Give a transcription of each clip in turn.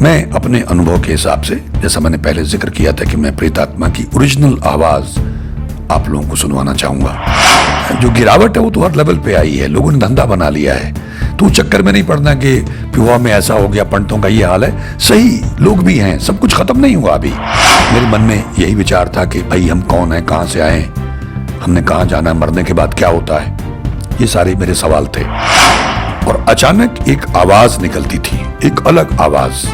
मैं अपने अनुभव के हिसाब से, जैसा मैंने पहले जिक्र किया था कि मैं प्रेतात्मा की ओरिजिनल आवाज आप लोगों को सुनवाना चाहूंगा। जो गिरावट है वो तो हर लेवल पे आई है, लोगों ने धंधा बना लिया है। तो चक्कर में नहीं पड़ना कि पिहुआ में ऐसा हो गया, पंडितों का ये हाल है। सही लोग भी हैं, सब कुछ खत्म नहीं हुआ अभी। मेरे मन में यही विचार था कि भाई हम कौन है, कहां से आए, हमने कहां जाना है, मरने के बाद क्या होता है, ये सारे मेरे सवाल थे। और अचानक एक आवाज निकलती थी, एक अलग आवाज।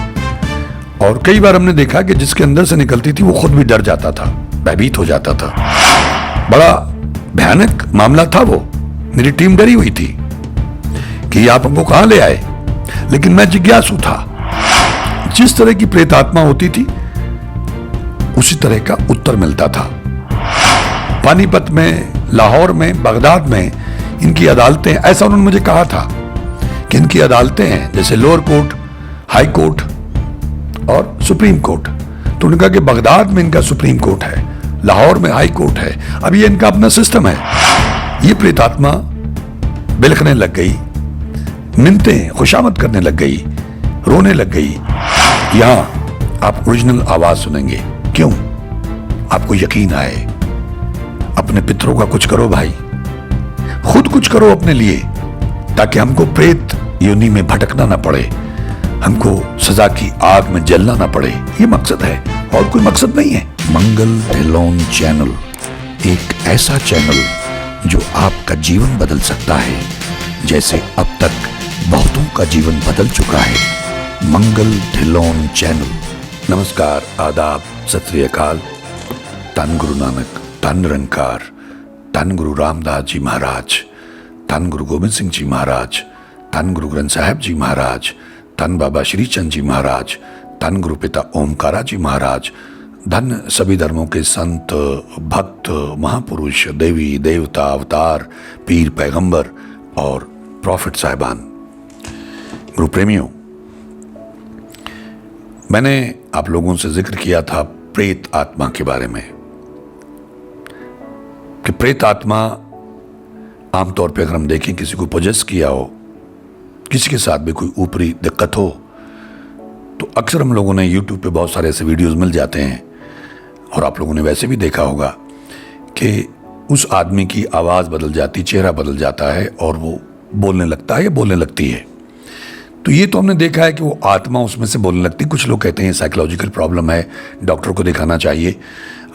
और कई बार हमने देखा कि जिसके अंदर से निकलती थी वो खुद भी डर जाता था, भयभीत हो जाता था। बड़ा भयानक मामला था वो। मेरी टीम डरी हुई थी कि आप हमको कहां ले आए, लेकिन मैं जिज्ञासु था। जिस तरह की प्रेतात्मा होती थी उसी तरह का उत्तर मिलता था। पानीपत में, लाहौर में, बगदाद में इनकी अदालतें, ऐसा उन्होंने मुझे कहा था कि इनकी अदालतें हैं जैसे लोअर कोर्ट, हाई कोर्ट और सुप्रीम कोर्ट। तो उन्होंने कहा कि बगदाद में इनका सुप्रीम कोर्ट है, लाहौर में हाई कोर्ट है। अब ये इनका अपना सिस्टम है। ये प्रेतात्मा बिलखने लग गई, मिन्नतें खुशामद करने लग गई, रोने लग गई। यहां आप ओरिजिनल आवाज सुनेंगे। क्यों? आपको यकीन आए। अपने पितरों का कुछ करो भाई, खुद कुछ करो अपने लिए, ताकि हमको प्रेत योनि में भटकना ना पड़े, हमको सजा की आग में जलना ना पड़े। ये मकसद है और कोई मकसद नहीं है। मंगल ढिल्लोन चैनल एक ऐसा चैनल जो आपका जीवन बदल सकता है, जैसे अब तक बहुतों का जीवन बदल चुका है। मंगल ढिल्लोन चैनल। नमस्कार, आदाब, सत श्री अकाल। धन गुरु नानक, धन निरंकार, धन गुरु रामदास जी महाराज, धन गुरु गोविंद सिंह जी महाराज, धन गुरु ग्रंथ साहिब जी महाराज, धन बाबा श्री चंद जी महाराज, धन गुरु पिता ओमकारा जी महाराज, धन सभी धर्मों के संत, भक्त, महापुरुष, देवी देवता, अवतार, पीर, पैगंबर और प्रॉफिट साहिबान। गुरु प्रेमियों, मैंने आप लोगों से जिक्र किया था प्रेत आत्मा के बारे में कि प्रेत आत्मा आमतौर पे अगर हम देखें, किसी को पोजेस किया हो, किसी के साथ भी कोई ऊपरी दिक्कत हो, तो अक्सर हम लोगों ने यूट्यूब पे बहुत सारे ऐसे वीडियोस मिल जाते हैं, और आप लोगों ने वैसे भी देखा होगा कि उस आदमी की आवाज़ बदल जाती, चेहरा बदल जाता है और वो बोलने लगता है या बोलने लगती है। तो ये तो हमने देखा है कि वो आत्मा उसमें से बोलने लगती। कुछ लोग कहते हैं साइकोलॉजिकल प्रॉब्लम है, डॉक्टर को दिखाना चाहिए,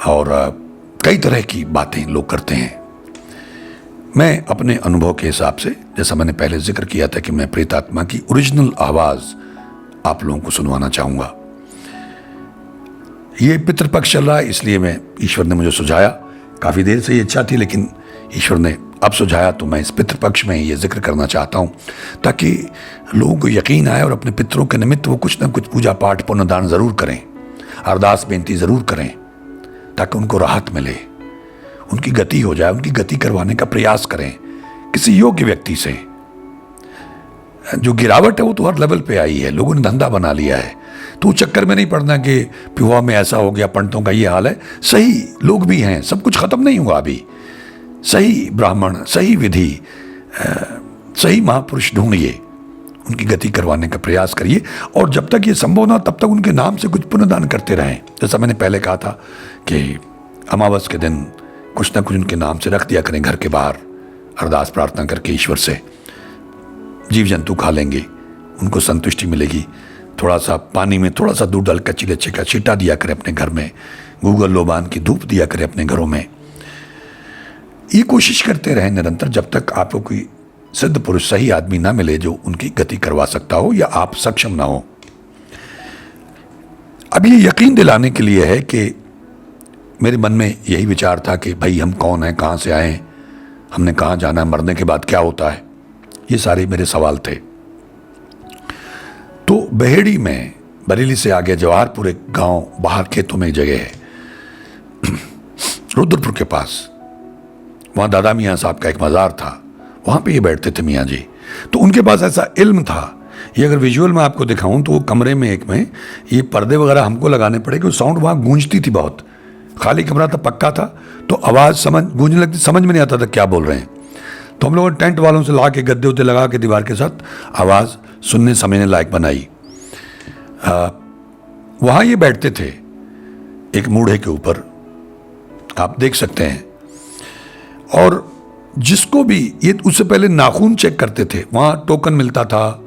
और कई तरह की बातें लोग करते हैं। मैं अपने अनुभव के हिसाब से, जैसा मैंने पहले जिक्र किया था कि मैं प्रेतात्मा की ओरिजिनल आवाज आप लोगों को सुनवाना चाहूंगा। ये पितृपक्ष चल रहा है, इसलिए मैं, ईश्वर ने मुझे सुझाया, काफी देर से ये इच्छा थी लेकिन ईश्वर ने अब सुझाया, तो मैं इस पितृपक्ष में ये जिक्र करना चाहता हूं ताकि लोगों को यकीन आए और अपने पितरों के निमित्त वो कुछ ना कुछ पूजा पाठ, पुण्यदान जरूर करें, अरदास बेनती जरूर करें, ताकि उनको राहत मिले, उनकी गति हो जाए। उनकी गति करवाने का प्रयास करें किसी योग्य व्यक्ति से। जो गिरावट है वो तो हर लेवल पे आई है, लोगों ने धंधा बना लिया है। तो चक्कर में नहीं पड़ना कि पिहुआ में ऐसा हो गया, पंडितों का ये हाल है। सही लोग भी हैं, सब कुछ खत्म नहीं हुआ अभी। सही ब्राह्मण, सही विधि, सही महापुरुष ढूंढिए, उनकी गति करवाने का प्रयास करिए, और जब तक ये संभव ना तब तक उनके नाम से कुछ पुण्यदान करते रहें। जैसा मैंने पहले कहा था कि अमावस के दिन कुछ ना कुछ उनके नाम से रख दिया करें घर के बाहर, अरदास प्रार्थना करके ईश्वर से। जीव जंतु खा लेंगे, उनको संतुष्टि मिलेगी। थोड़ा सा पानी में थोड़ा सा दूध डाल कच्ची लच्छे का छींटा दिया करें अपने घर में, गूगल लोबान की धूप दिया करें अपने घरों में। ये कोशिश करते रहें निरंतर, जब तक आपको कोई सिद्ध पुरुष, सही आदमी ना मिले जो उनकी गति करवा सकता हो या आप सक्षम ना हो। अब ये यकीन दिलाने के लिए है कि मेरे मन में यही विचार था कि भाई हम कौन हैं, कहां से आए, हमने कहां जाना है, मरने के बाद क्या होता है, ये सारे मेरे सवाल थे। तो बहेड़ी में, बरेली से आगे जवाहरपुर एक गांव बाहर खेतों में एक जगह है रुद्रपुर के पास। वहां दादा मियाँ साहब का एक मज़ार था, वहां पे ये बैठते थे मियाँ जी। तो उनके पास ऐसा इल्म था, ये अगर विजुअल में आपको दिखाऊं तो वो कमरे में एक में ये पर्दे वगैरह हमको लगाने पड़े कि साउंड वहां गूंजती थी बहुत। खाली कमरा था, पक्का था, तो आवाज़ गूंजने लगती, समझ में नहीं आता था क्या बोल रहे हैं। तो हम लोगों ने टेंट वालों से ला के गद्दे उद्दे लगा के दीवार के साथ आवाज़ सुनने समझने लायक बनाई। वहां ये बैठते थे एक मूढ़े के ऊपर, आप देख सकते हैं, और जिसको भी ये उससे पहले नाखून चेक करते थे, वहां टोकन मिलता था,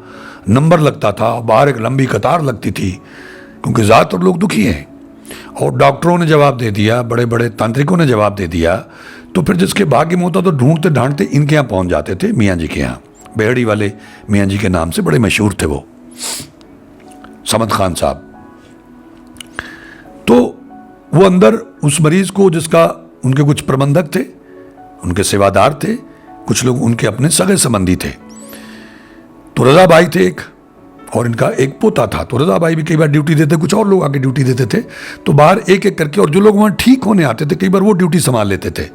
नंबर लगता था, बाहर एक लंबी कतार लगती थी, क्योंकि ज़्यादातर लोग दुखी हैं। और डॉक्टरों ने जवाब दे दिया, बड़े बड़े तांत्रिकों ने जवाब दे दिया, तो फिर जिसके भाग्य में होता तो ढूंढते ढांढते इनके यहाँ पहुंच जाते थे, मियाँ जी के यहाँ। बेहड़ी वाले मियाँ जी के नाम से बड़े मशहूर थे वो, समद खान साहब। तो वो अंदर उस मरीज को, जिसका उनके कुछ प्रबंधक थे, उनके सेवादार थे, कुछ लोग उनके अपने सगे संबंधी थे। तो रजा भाई थे एक, और इनका एक पोता था। तो रजा भाई भी कई बार ड्यूटी देते, कुछ और लोग आके ड्यूटी देते थे। तो बाहर एक एक करके, और जो लोग वहाँ ठीक होने आते थे, कई बार वो ड्यूटी संभाल लेते थे,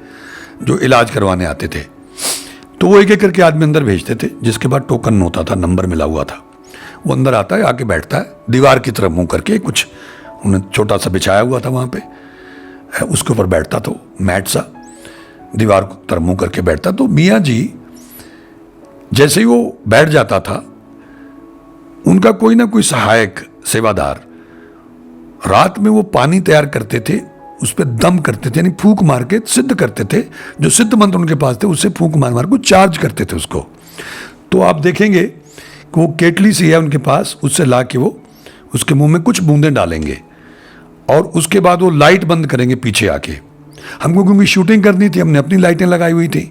जो इलाज करवाने आते थे। तो वो एक एक करके आदमी अंदर भेजते थे, जिसके बाद टोकन होता था, नंबर मिला हुआ था। वो अंदर आता है, आके बैठता है, दीवार की तरफ मुँह करके, कुछ उन्हें छोटा सा बिछाया हुआ था वहाँ पे, उसके ऊपर बैठता था, मैट सा, दीवार को तरफ मुँह करके बैठता। तो मियाँ जी जैसे ही वो बैठ जाता था, उनका कोई ना कोई सहायक सेवादार रात में वो पानी तैयार करते थे, उस पर दम करते थे, यानी फूंक मार के सिद्ध करते थे। जो सिद्ध मंत्र उनके पास थे, उससे फूंक मार मार को चार्ज करते थे उसको। तो आप देखेंगे कि वो केटली सी है उनके पास, उससे ला के वो उसके मुंह में कुछ बूंदें डालेंगे, और उसके बाद वो लाइट बंद करेंगे पीछे आके। हमको क्योंकि शूटिंग करनी थी, हमने अपनी लाइटें लगाई हुई थी,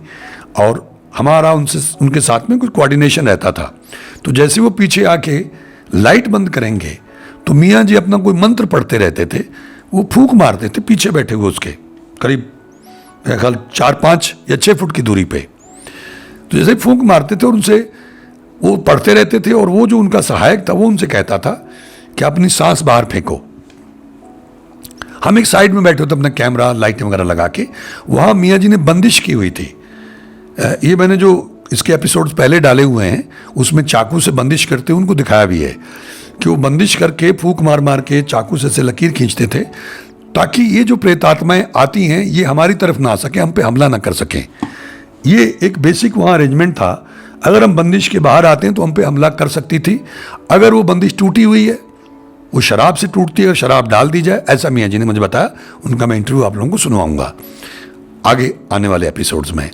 और हमारा उनसे उनके साथ में कुछ कोऑर्डिनेशन रहता था। तो जैसे वो पीछे आके लाइट बंद करेंगे, तो मियाँ जी अपना कोई मंत्र पढ़ते रहते थे, वो फूंक मारते थे पीछे बैठे हुए उसके, करीब मेरे ख्याल 4-5 या 6 फुट की दूरी पे। तो जैसे फूंक मारते थे और उनसे वो पढ़ते रहते थे, और वो जो उनका सहायक था वो उनसे कहता था कि अपनी सांस बाहर फेंको। हम एक साइड में बैठे होते अपना कैमरा लाइटें वगैरह लगा के। वहाँ मियाँ जी ने बंदिश की हुई थी। ये मैंने जो इसके एपिसोड्स पहले डाले हुए हैं, उसमें चाकू से बंदिश करते हुए उनको दिखाया भी है कि वो बंदिश करके फूंक मार मार के चाकू से लकीर खींचते थे, ताकि ये जो प्रेतात्माएं आती हैं ये हमारी तरफ ना आ सके, हम पे हमला ना कर सकें। ये एक बेसिक वहाँ अरेंजमेंट था। अगर हम बंदिश के बाहर आते हैं तो हम पे हमला कर सकती थी। अगर वो बंदिश टूटी हुई है, वो शराब से टूटती है, शराब डाल दी जाए, ऐसा मियाँ जी ने मुझे बताया। उनका मैं इंटरव्यू आप लोगों को सुनवाऊंगा आगे आने वाले एपिसोड्स में।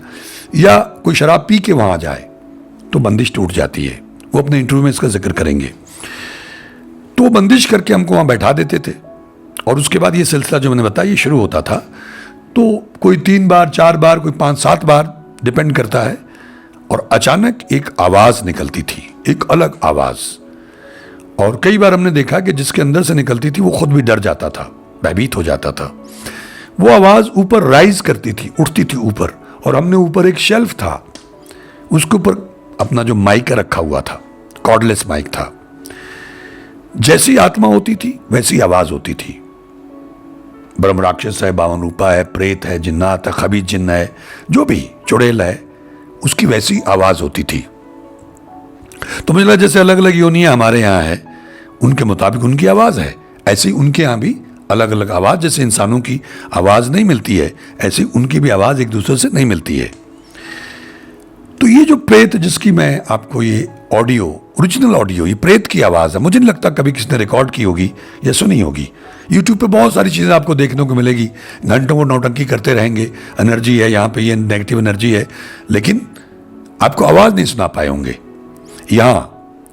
या कोई शराब पी के वहाँ जाए तो बंदिश टूट जाती है, वो अपने इंटरव्यू में इसका जिक्र करेंगे। तो बंदिश करके हमको वहाँ बैठा देते थे, और उसके बाद ये सिलसिला जो मैंने बताया ये शुरू होता था। तो कोई 3 बार 4 बार, कोई 5-7 बार, डिपेंड करता है। और अचानक एक आवाज़ निकलती थी, एक अलग आवाज़। और कई बार हमने देखा कि जिसके अंदर से निकलती थी वो खुद भी डर जाता था, भयभीत हो जाता था। वो आवाज़ ऊपर राइज करती थी, उठती थी ऊपर, और हमने ऊपर एक शेल्फ था, उसके ऊपर अपना जो माइक रखा हुआ था, कॉर्डलेस माइक था। जैसी आत्मा होती थी वैसी आवाज़ होती थी। ब्रह्म राक्षस है, 52 रूपा है, प्रेत है, जिन्नात है, खबीज जिन्न है, जो भी चुड़ैल है, उसकी वैसी आवाज़ होती थी। तो मुझे लगा जैसे अलग अलग योनियाँ हमारे यहाँ है, उनके मुताबिक उनकी आवाज़ है, ऐसी उनके यहाँ भी अलग अलग आवाज़। जैसे इंसानों की आवाज़ नहीं मिलती है, ऐसी उनकी भी आवाज़ एक दूसरे से नहीं मिलती है। तो ये जो प्रेत, जिसकी मैं आपको ये ऑडियो, ओरिजिनल ऑडियो, ये प्रेत की आवाज़ है। मुझे नहीं लगता कभी किसी ने रिकॉर्ड की होगी या सुनी होगी। यूट्यूब पे बहुत सारी चीज़ें आपको देखने को मिलेगी, घंटों वो नौटंकी करते रहेंगे, एनर्जी है यहाँ पे, ये नेगेटिव एनर्जी है, लेकिन आपको आवाज़ नहीं सुना पाए होंगे। यहाँ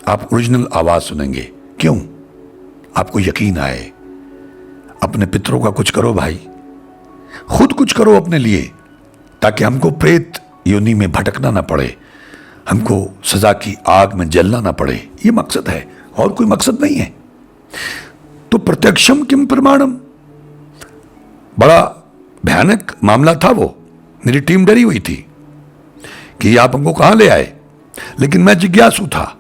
आप ओरिजिनल आवाज़ सुनेंगे। क्यों? आपको यकीन आए। अपने पितरों का कुछ करो भाई, खुद कुछ करो अपने लिए, ताकि हमको प्रेत योनि में भटकना ना पड़े, हमको सजा की आग में जलना ना पड़े। ये मकसद है, और कोई मकसद नहीं है। तो प्रत्यक्षम किम प्रमाणम, बड़ा भयानक मामला था वो। मेरी टीम डरी हुई थी कि आप हमको कहाँ ले आए, लेकिन मैं जिज्ञासु था।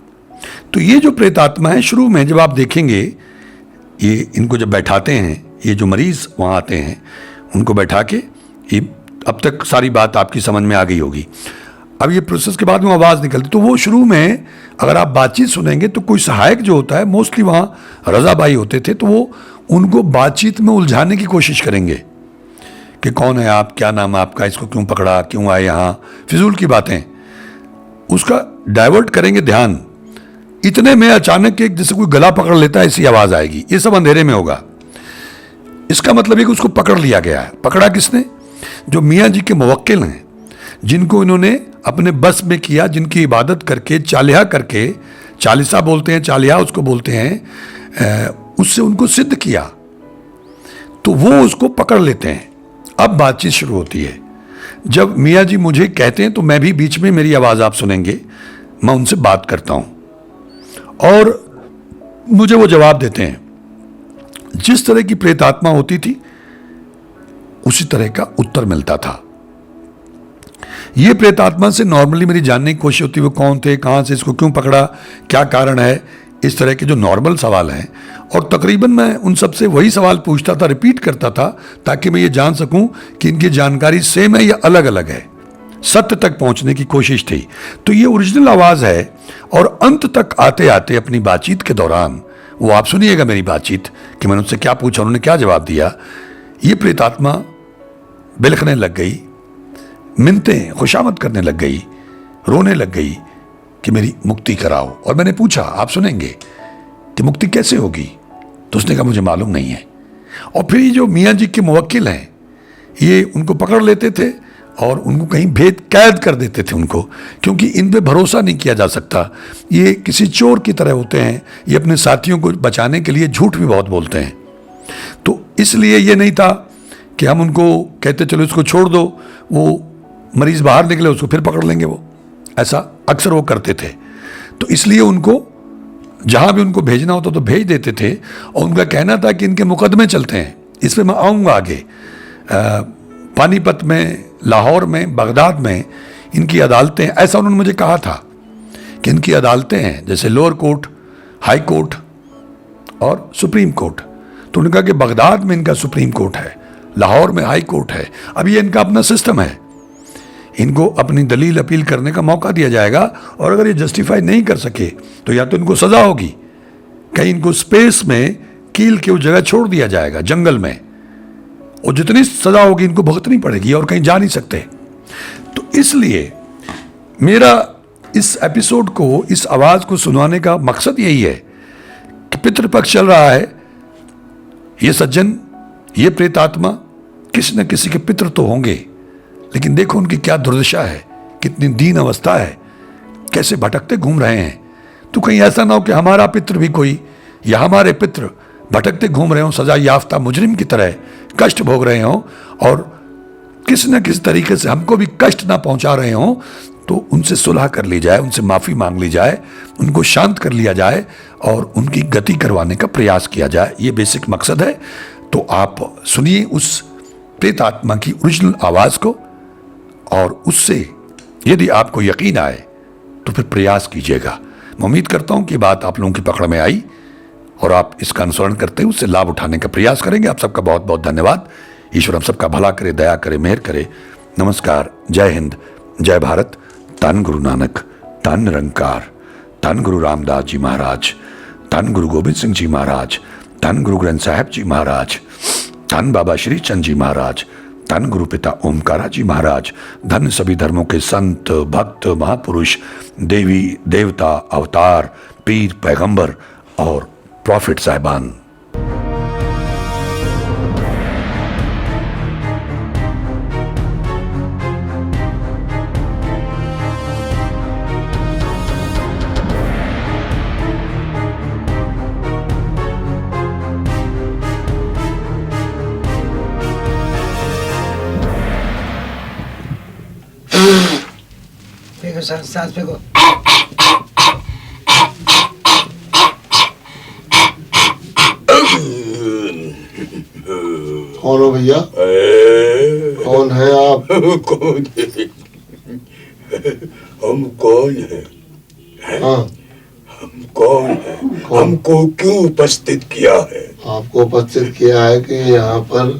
तो ये जो प्रेतात्मा है, शुरू में जब आप देखेंगे, ये इनको जब बैठाते हैं, ये जो मरीज वहाँ आते हैं, उनको बैठा के, ये अब तक सारी बात आपकी समझ में आ गई होगी। अब ये प्रोसेस के बाद में आवाज़ निकलती, तो वो शुरू में अगर आप बातचीत सुनेंगे तो कोई सहायक जो होता है, मोस्टली वहाँ रजा भाई होते थे, तो वो उनको बातचीत में उलझाने की कोशिश करेंगे कि कौन है आप, क्या नाम है आपका, इसको क्यों पकड़ा, क्यों आए यहाँ, फिजूल की बातें, उसका डाइवर्ट करेंगे ध्यान। इतने में अचानक एक जैसे कोई गला पकड़ लेता है ऐसी आवाज आएगी। ये सब अंधेरे में होगा। इसका मतलब है कि उसको पकड़ लिया गया है। पकड़ा किसने? जो मियाँ जी के मुवक्किल हैं, जिनको इन्होंने अपने बस में किया, जिनकी इबादत करके चालिहा करके, चालीसा बोलते हैं, चालिहा उसको बोलते हैं, उससे उनको सिद्ध किया, तो वो उसको पकड़ लेते हैं। अब बातचीत शुरू होती है। जब मियाँ जी मुझे कहते हैं तो मैं भी बीच में, मेरी आवाज़ आप सुनेंगे, मैं उनसे बात करता हूं और मुझे वो जवाब देते हैं। जिस तरह की प्रेतात्मा होती थी उसी तरह का उत्तर मिलता था। ये प्रेतात्मा से नॉर्मली मेरी जानने की कोशिश होती है वो कौन थे, कहां से, इसको क्यों पकड़ा, क्या कारण है, इस तरह के जो नॉर्मल सवाल हैं। और तकरीबन मैं उन सबसे वही सवाल पूछता था, रिपीट करता था, ताकि मैं ये जान सकूं कि इनकी जानकारी सेम है या अलग अलग है। सत्य तक पहुंचने की कोशिश थी। तो ये ओरिजिनल आवाज है। और अंत तक आते आते अपनी बातचीत के दौरान, वो आप सुनिएगा मेरी बातचीत कि मैंने उनसे क्या पूछा, उन्होंने क्या जवाब दिया। ये प्रेतात्मा बिलखने लग गई, मिन्नतें खुशामद करने लग गई, रोने लग गई कि मेरी मुक्ति कराओ। और मैंने पूछा, आप सुनेंगे, कि मुक्ति कैसे होगी? तो उसने कहा मुझे मालूम नहीं है। और फिर ये जो मियाँ जी के मुवक्किल हैं, ये उनको पकड़ लेते थे और उनको कहीं भेद कैद कर देते थे उनको, क्योंकि इन पे भरोसा नहीं किया जा सकता। ये किसी चोर की तरह होते हैं। ये अपने साथियों को बचाने के लिए झूठ भी बहुत बोलते हैं। तो इसलिए ये नहीं था कि हम उनको कहते चलो इसको छोड़ दो, वो मरीज बाहर निकले उसको फिर पकड़ लेंगे। वो ऐसा अक्सर वो करते थे। तो इसलिए उनको जहां भी उनको भेजना होता तो भेज देते थे। और उनका कहना था कि इनके मुकदमे चलते हैं। इस पर मैं आऊँगा आगे। पानीपत में, लाहौर में, बगदाद में इनकी अदालतें, ऐसा उन्होंने मुझे कहा था कि इनकी अदालतें हैं, जैसे लोअर कोर्ट, हाई कोर्ट और सुप्रीम कोर्ट। तो उन्होंने कहा कि बगदाद में इनका सुप्रीम कोर्ट है, लाहौर में हाई कोर्ट है। अब ये इनका अपना सिस्टम है। इनको अपनी दलील अपील करने का मौका दिया जाएगा। और अगर ये जस्टिफाई नहीं कर सके तो या तो इनको सजा होगी, कहीं इनको स्पेस में कील के उस जगह छोड़ दिया जाएगा, जंगल में, और जितनी सजा होगी इनको भुगतनी पड़ेगी और कहीं जा नहीं सकते। तो इसलिए मेरा इस एपिसोड को, इस आवाज को सुनवाने का मकसद यही है कि पितृपक्ष चल रहा है। ये सज्जन, ये प्रेतात्मा किसी न किसी के पितृ तो होंगे, लेकिन देखो उनकी क्या दुर्दशा है, कितनी दीन अवस्था है, कैसे भटकते घूम रहे हैं। तो कहीं ऐसा ना हो कि हमारा पितृ भी कोई, या हमारे पितृ भटकते घूम रहे हों, सजा याफ्ता मुजरिम की तरह कष्ट भोग रहे हों और किसी न किसी तरीके से हमको भी कष्ट ना पहुंचा रहे हों। तो उनसे सुलह कर ली जाए, उनसे माफ़ी मांग ली जाए, उनको शांत कर लिया जाए और उनकी गति करवाने का प्रयास किया जाए। ये बेसिक मकसद है। तो आप सुनिए उस प्रेत आत्मा की ओरिजिनल आवाज़ को, और उससे यदि आपको यकीन आए तो फिर प्रयास कीजिएगा। मैं उम्मीद करता हूं कि बात आप लोगों की पकड़ में आई और आप इसका अनुसरण करते हुए उससे लाभ उठाने का प्रयास करेंगे। आप सबका बहुत बहुत धन्यवाद। ईश्वर हम सबका भला करे, दया करे, मेहर करे। नमस्कार, जय हिंद, जय भारत। धन गुरु नानक, धन निरंकार, धन गुरु रामदास जी महाराज, धन गुरु गोबिंद सिंह जी महाराज, धन गुरु ग्रंथ साहिब जी महाराज, धन बाबा श्री चंद जी महाराज, धन गुरु पिता ओमकारा जी महाराज, धन सभी धर्मों के संत, भक्त, महापुरुष, देवी देवता, अवतार, पीर, पैगंबर और प्रॉफिट साहिबान। सांस फेंको। कौन हो भैया? कौन है आप? कौन है? हम कौन है? हाँ, हम कौन है? हमको क्यों उपस्थित किया है? आपको उपस्थित किया है कि यहाँ पर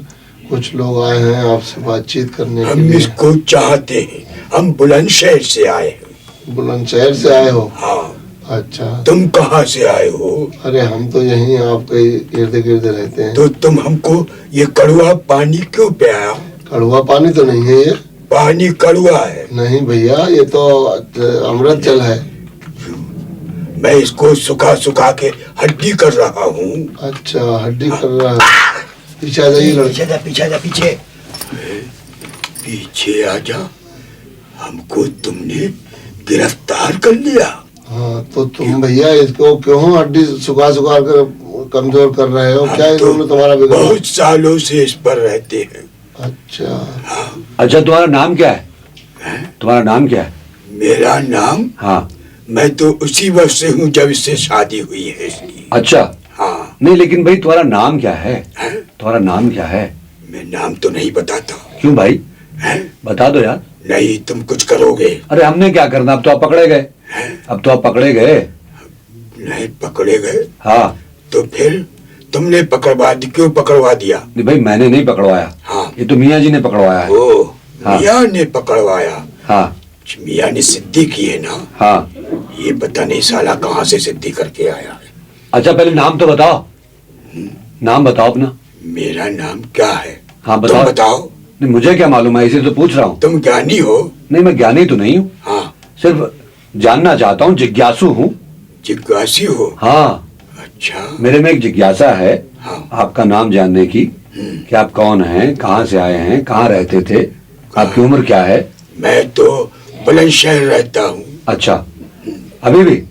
कुछ लोग आए हैं आपसे बातचीत करने के हम लिए। इसको चाहते हैं। हम बुलंदशहर से आए हैं। बुलंदशहर से आए हो? हाँ। अच्छा, तुम कहाँ से आए हो? अरे हम तो यहीं आपके इर्द गिर्द रहते हैं। तो तुम हमको ये कड़वा पानी क्यों पिलाया? कड़वा पानी तो नहीं है ये। पानी कड़वा है। नहीं भैया, ये तो अमृत जल है। मैं इसको सुखा सुखा के हड्डी कर रहा हूँ। अच्छा, हड्डी कर रहा है। पीछे आ जाइए लड़के। पीछे जा पीछे। पीछे आजा, हमको तुमने गिरफ्तार कर लिया। हाँ, तो तुम भैया इसको क्यों हड्डी सुखा सुखा कर कमजोर कर रहे हो? क्या इन्होंने तुम्हारा बिगाड़ा? बहुत सालों से इस पर रहते हैं। अच्छा। अच्छा, तुम्हारा नाम क्या है? तुम्हारा नाम क्या है? मेरा नाम? हाँ। मैं तो उसी वक्त से हूँ जब इससे शादी हुई है इसकी। अच्छा। हाँ। नहीं, लेकिन भाई तुम्हारा नाम क्या है? है? तुम्हारा नाम क्या है? मैं नाम तो नहीं बताता। क्यों भाई? है? बता दो यार। नहीं, तुम कुछ करोगे। अरे हमने क्या करना, अब तो आप पकड़े गए। अब तो आप पकड़े गए। नहीं पकड़े गए? हाँ। तो फिर तुमने पकड़वा दी, क्यों पकड़वा दिया? नहीं भाई, मैंने नहीं पकड़वाया। हाँ। ये तो मियाँ जी ने पकड़वाया है। ओ, हाँ। मियाँ ने पकड़वाया। हाँ। मियाँ ने सिद्धि की है ना? हाँ। ये पता नहीं साला कहाँ से सिद्धि करके आया है। अच्छा, पहले नाम तो बताओ। नाम बताओ अपना। मेरा नाम क्या है? हाँ तुम बताओ। बताओ। नहीं, मुझे क्या मालूम है, इसी तो पूछ रहा हूँ। तुम ज्ञानी हो? नहीं, मैं ज्ञानी तो नहीं हूँ। हाँ। सिर्फ जानना चाहता हूँ, जिज्ञासु हूँ। जिज्ञासी हो? हाँ। अच्छा। मेरे में एक जिज्ञासा है। हाँ। आपका नाम जानने की कि आप कौन हैं, कहाँ से आए हैं, कहाँ रहते थे, आपकी उम्र क्या है? मैं तो बुलंदशहर रहता हूँ। अच्छा, अभी भी?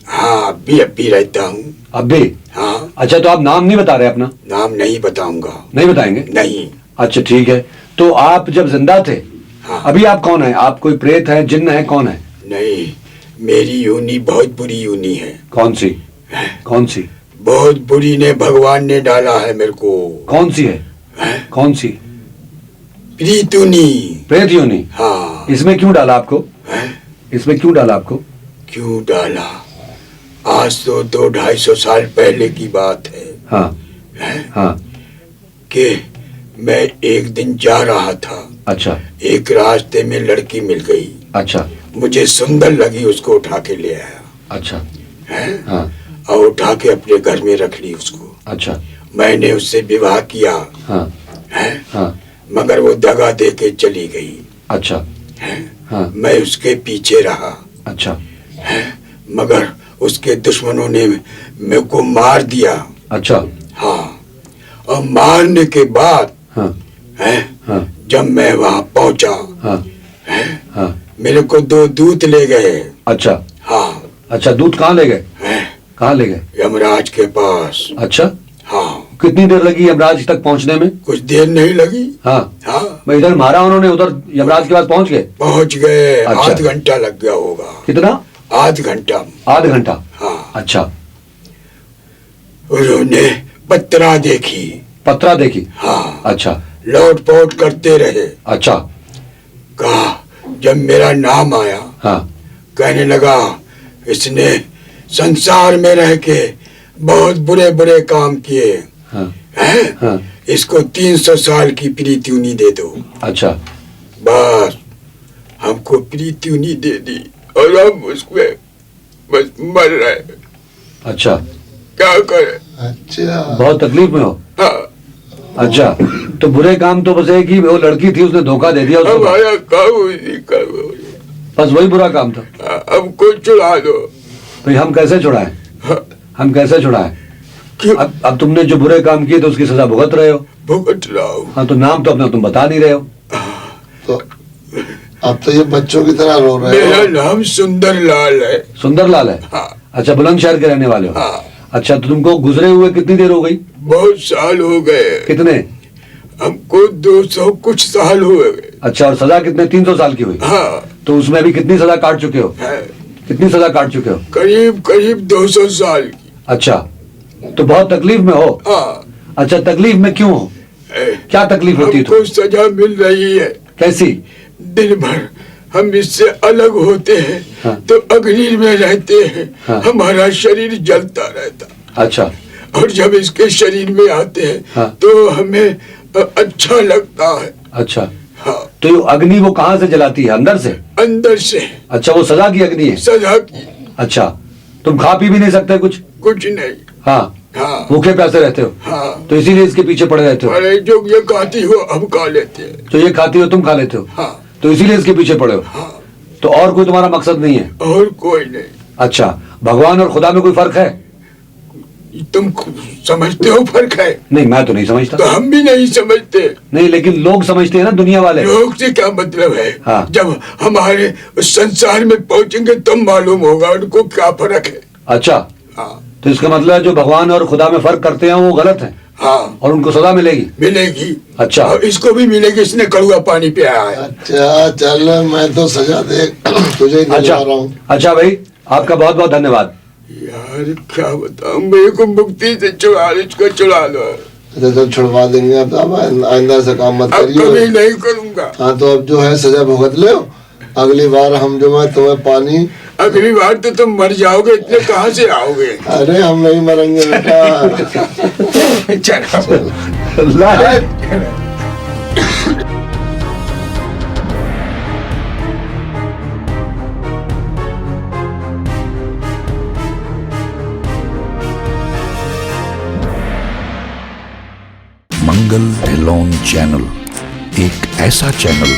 हाँ, अब भी रहता हूँ। अब भी? हाँ। अच्छा, तो आप नाम नहीं बता रहे अपना? नाम नहीं बताऊंगा। नहीं बताएंगे? नहीं। अच्छा ठीक है। तो आप जब जिंदा थे, हाँ। अभी आप कौन है? आप कोई प्रेत है, जिन्न है, कौन है? नहीं, मेरी यूनी बहुत बुरी यूनी है। कौन सी? कौन सी? बहुत बुरी ने भगवान ने डाला है मेरे को। कौन सी है? कौन सी? प्रीतुनी। प्रेत योनि? हाँ। इसमें क्यों डाला आपको? है? इसमें क्यों डाला आपको? क्यों डाला? आज तो 200-250 साल पहले की बात है। हाँ। है? हाँ। कि मैं एक दिन जा रहा था। अच्छा। एक रास्ते में लड़की मिल गई। अच्छा। मुझे सुंदर लगी, उसको उठा के ले आया। अच्छा। है? हाँ। और उठा के अपने घर में रख ली उसको। अच्छा। मैंने उससे विवाह किया। हाँ। है? हाँ। मगर वो दगा दे के चली गई। अच्छा। है? हाँ। मैं उसके पीछे रहा। अच्छा। है? मगर उसके दुश्मनों ने मेरे को मार दिया। अच्छा। हाँ। और मारने के बाद हाँ। है? हाँ। जब मैं वहां पहुंचा, हाँ। है? हाँ। मेरे को 2 दूत ले गए। अच्छा। हाँ। अच्छा, दूध कहाँ ले गए? है? कहाँ ले गए? यमराज के पास। अच्छा। हाँ। कितनी देर लगी यमराज तक पहुंचने में? कुछ देर नहीं लगी। हाँ। हाँ। मैं इधर मारा, उन्होंने उधर यमराज के पास पहुंच गए? पहुंच गए। अच्छा। आध घंटा लग गया होगा। कितना? आध घंटा। आध घंटा? हाँ। अच्छा। उन्होंने पत्रा देखी। पत्रा देखी? हाँ। अच्छा। लौट पोट करते रहे। अच्छा। कहा, जब मेरा नाम आया, हाँ। कहने लगा इसने संसार में रह के बहुत बुरे बुरे काम किए हाँ। हैं। हाँ। इसको 300 साल की प्रीत्युनी दे दो। अच्छा। बस हमको प्रीत्युनी दे दी और हम उसमें बस मर रहे। अच्छा। क्या करे? अच्छा। बहुत तकलीफ में हो? हाँ। अच्छा, तो बुरे काम तो बस एक ही, वो लड़की थी, उसने धोखा दे दिया उसको। हमारा काम उसी का हो। बस वही बुरा काम था। हमको चुरा दो। भाई हम कैसे छुड़ाएं? हाँ। हम कैसे छुड़ाएं? क्यों? अब तुमने जो बुरे काम किए तो उसकी सजा भुगत रहे हो। भुगत रहा हूँ। हाँ, तो नाम तो अपना तुम बता नहीं रहे हो। तो अब तो ये बच्चों की तरह रो रहे मेरा हो। नाम सुंदर लाल है। सुंदरलाल है? हाँ। अच्छा, बुलंदशहर के रहने वाले हो? हाँ। अच्छा, तो तुमको गुजरे हुए कितनी देर हो गई? बहुत साल हो गए। कितने? हमको 200 कुछ साल हो गए। अच्छा, और सजा कितने? 300 साल की हुई? हाँ। तो उसमें अभी कितनी सजा काट चुके हो? है। कितनी सजा काट चुके हो? करीब करीब 200 साल की। अच्छा, तो बहुत तकलीफ में हो? हाँ। अच्छा, तकलीफ में क्यों हो? क्या तकलीफ होती है? हमको सजा मिल रही है। कैसी? दिन भर हम इससे अलग होते हैं। हाँ। तो अग्नि में रहते हैं। हाँ। हमारा शरीर जलता रहता। अच्छा। और जब इसके शरीर में आते हैं हाँ। तो हमें अच्छा लगता है। अच्छा, हाँ। तो ये अग्नि वो कहाँ से जलाती है? अंदर से? अंदर से। अच्छा, वो सजा की अग्नि है? सजा की। अच्छा, तुम खा पी भी नहीं सकते कुछ? कुछ नहीं। हाँ। हाँ। भूखे प्यासे रहते हो? हाँ। तो इसीलिए इसके पीछे पड़े रहते हो? अरे जो ये खाती हो हम खा लेते हैं। तो ये खाती हो, तुम खा लेते हो? हाँ। तो इसीलिए इसके पीछे पड़े हो? हाँ। तो और कोई तुम्हारा मकसद नहीं है? और कोई नहीं। अच्छा, भगवान और खुदा में कोई फर्क है? तुम समझते हो फर्क है? नहीं, मैं तो नहीं समझता। तो हम भी नहीं समझते। नहीं, लेकिन लोग समझते हैं ना, दुनिया वाले। लोग से क्या मतलब है? हाँ। जब हमारे उस संसार में पहुंचेंगे तब मालूम होगा उनको क्या फर्क है। अच्छा, हाँ तो इसका मतलब है जो भगवान और खुदा में फर्क करते हैं वो गलत है हाँ, और उनको सजा मिलेगी। मिलेगी। अच्छा। और इसको भी मिलेगी, इसने कड़वा पानी पिया है। अच्छा चल, मैं तो सजा दे तुझे ही अच्छा, दिलवा रहा हूँ। अच्छा भाई, आपका बहुत बहुत धन्यवाद। यार क्या बताऊं, मेरे को मुक्ति से छुड़ा लो, इसको छुड़ा लो। अच्छा चल, छुड़वा देंगे। अब आइंदा से काम मत अब करिए। कभी नहीं करूंगा। हाँ तो अब जो है सजा भुगत ले। अगली बार हम जो है तुम्हें पानी। अगली बार तो तुम मर जाओगे, इतने कहाँ से आओगे? अरे हम नहीं मरेंगे बेटा। चलो। मंगल ढिल्लोन चैनल एक ऐसा चैनल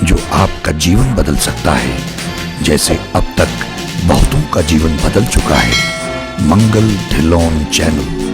जो आपका जीवन बदल सकता है, जैसे अब तक बहुतों का जीवन बदल चुका है। मंगल ढिल्लोन चैनल।